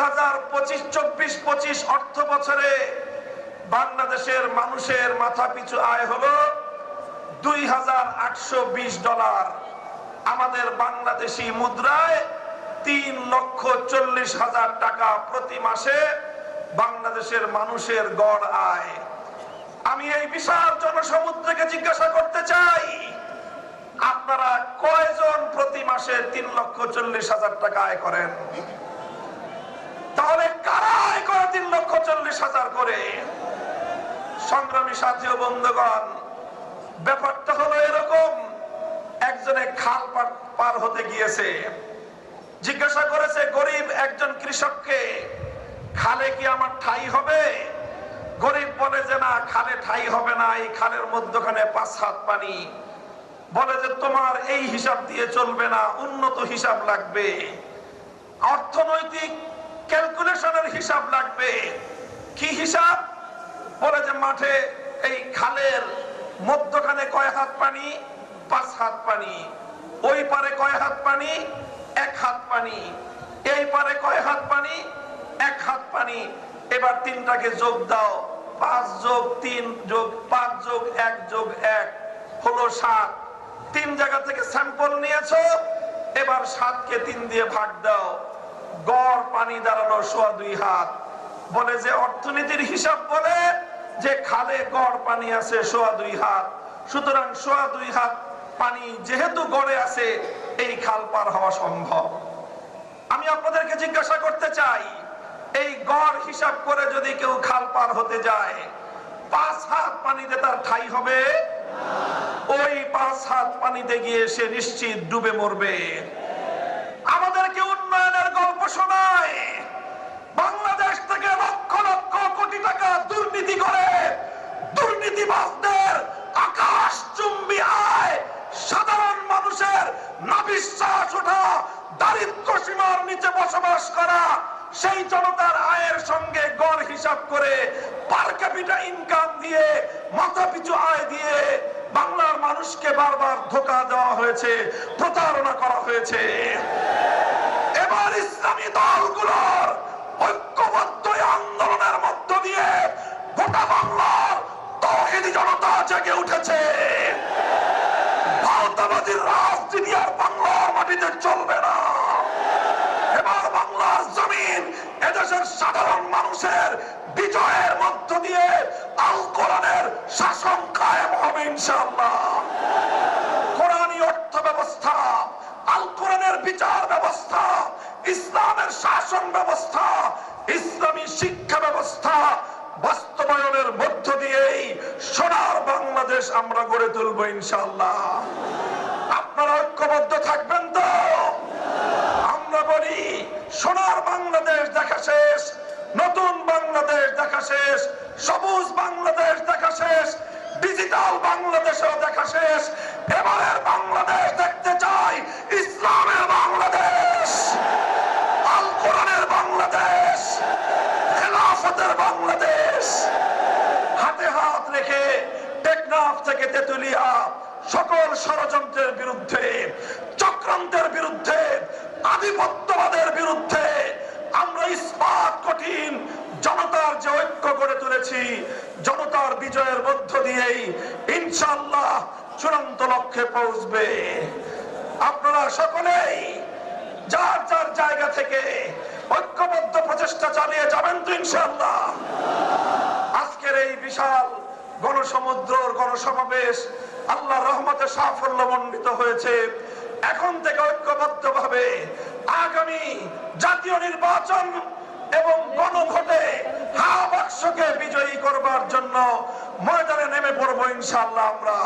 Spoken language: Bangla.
2025-24 অর্থ বছরে বাংলাদেশের মানুষের মাথাপিছু আয় হলো $2,820। আমাদের বাংলাদেশি মুদ্রায় 3,40,000 টাকা প্রতি মাসে বাংলাদেশের মানুষের গড় আয়। আমি এই বিশাল জনসমুদ্রকে জিজ্ঞাসা করতে চাই, আপনারা কয়জন প্রতি মাসে 3,40,000 টাকা আয় করেন? তাহলে কারা আয় করে 3,40,000 করে? সংগ্রামী সাথী ও বন্ধুগণ, ব্যাপারটা হলো এরকম, একজনে খাল পার হতে গিয়েছে, জিজ্ঞাসা করেছে গরিব একজন কৃষককে, খালে কি আমার ঠাই হবে? গরিব বলে যে না, খালে ঠাই হবে না, এই খালের মধ্যখানে 5 হাত পানি। বলে যে তোমার এই হিসাব দিয়ে চলবে না, উন্নত হিসাব লাগবে, অর্থনৈতিক ক্যালকুলেশনের হিসাব লাগবে। কি হিসাব? বলে যে মাঠে এই খালের মধ্যখানে কয় হাত পানি? 5 হাত পানি। ওই পারে কয় হাত পানি? 1 হাত পানি। এই পারে কয় হাত পানি? 1 হাত পানি। এবার তিনটাকে যোগ দাও, 5 যোগ 3 যোগ 5 যোগ 1 যোগ 1 হলো 7। 3 জায়গা থেকে স্যাম্পল নিয়েছো, এবার 7 কে 3 দিয়ে ভাগ দাও, গড় পানি দাঁড়ালো 2.25 হাত। বলে যে অর্থনীতির হিসাব বলে যে খালে গড় পানি আছে 2.25 হাত, সুতরাং 2.25 হাত পানি যেহেতু গড়ে আছে, এই খাল পার হওয়া সম্ভব। আমি আপনাদেরকে জিজ্ঞাসা করতে চাই, এই গড় হিসাব করে যদি কেউ খাল পার হতে যায়, 5 হাত পানিতে তার ঠাই হবে? ওই 5 হাত পানিতে গিয়ে সে নিশ্চিত ডুবে মরবে। আমাদেরকে উন্নয়নের গল্প শোনায়, বাংলাদেশ থেকে লক্ষ লক্ষ কোটি টাকা দুর্নীতি করে দুর্নীতিবাজদের আকাশচুম্বী আয়, সাধারণ মানুষের নাভিশ্বাস ওঠা, দারিদ্র সীমার নিচে বসবাস করা সেই জনতার আয়ের সঙ্গে গড় হিসাব করে পার ক্যাপিটা ইনকাম দিয়ে, মাথাপিছু আয় দিয়ে বাংলার মানুষকে বারবার ধোঁকা দেওয়া হয়েছে, প্রতারণা করা হয়েছে। এবার ইসলামী দলগুলোর ঐক্যবদ্ধ আন্দোলনের মধ্য দিয়ে গোটা বাংলার তাওহীদি জনতা জেগে উঠেছে। ভারতবাদীর রাজনীতি আর বাংলার মাটিতে চলবে না। এবার বাংলার জমিন এদেশের সাধারণ মানুষের বিজয়ের মধ্য দিয়ে আল কোরআনের শাসন কায়েম হবে ইনশাআল্লাহ। কোরআনী অর্থ ব্যবস্থা, আল কোরআনের বিচার ব্যবস্থা, ইসলামের শাসন ব্যবস্থা, ইসলামী শিক্ষা ব্যবস্থা বাস্তবায়নের মধ্য দিয়েই সোনার বাংলাদেশ আমরা গড়ে তুলব ইনশাআল্লাহ। আপনারা ঐক্যবদ্ধ থাকবেন তো? আমরা বলি সোনার বাংলাদেশ দেখা শেষ, নতুন বাংলাদেশ দেখা শেষ, সবুজ বাংলাদেশ দেখা শেষ, ডিজিটাল বাংলাদেশও দেখা শেষ। এবারের বাংলাদেশ দেখতে চাই ইসলামের বাংলাদেশ, আল কোরআনের বাংলাদেশ, খেলাফতের বাংলাদেশ। হাতে হাত রেখে টেকনাফ থেকে তেতুলিয়া সকল ষড়যন্ত্রের বিরুদ্ধে, চক্রান্তের বিরুদ্ধে, আধিপত্যবাদের বিরুদ্ধে আমরা ইস্পাত কঠিন জনতার যে ঐক্য গড়ে তুলেছি, জনতার বিজয়ের মধ্য দিয়েই ইনশাআল্লাহ চূড়ান্ত লক্ষ্যে পৌঁছবে। আপনারা সকলেই যার যার জায়গা থেকে ঐক্যবদ্ধ প্রচেষ্টা চালিয়ে যাবেন তো ইনশাআল্লাহ। আজকের এই বিশাল গণসমুদ্রর গণসমাবেশ আল্লাহর রহমতে সাফল্যমণ্ডিত হয়েছে। এখন থেকে ঐক্যবদ্ধভাবে আগামী জাতীয় নির্বাচন এবং গণভোটে হা বাক্সকে বিজয়ী করবার জন্য ময়দানে নেমে পড়বো ইনশাআল্লাহ আমরা।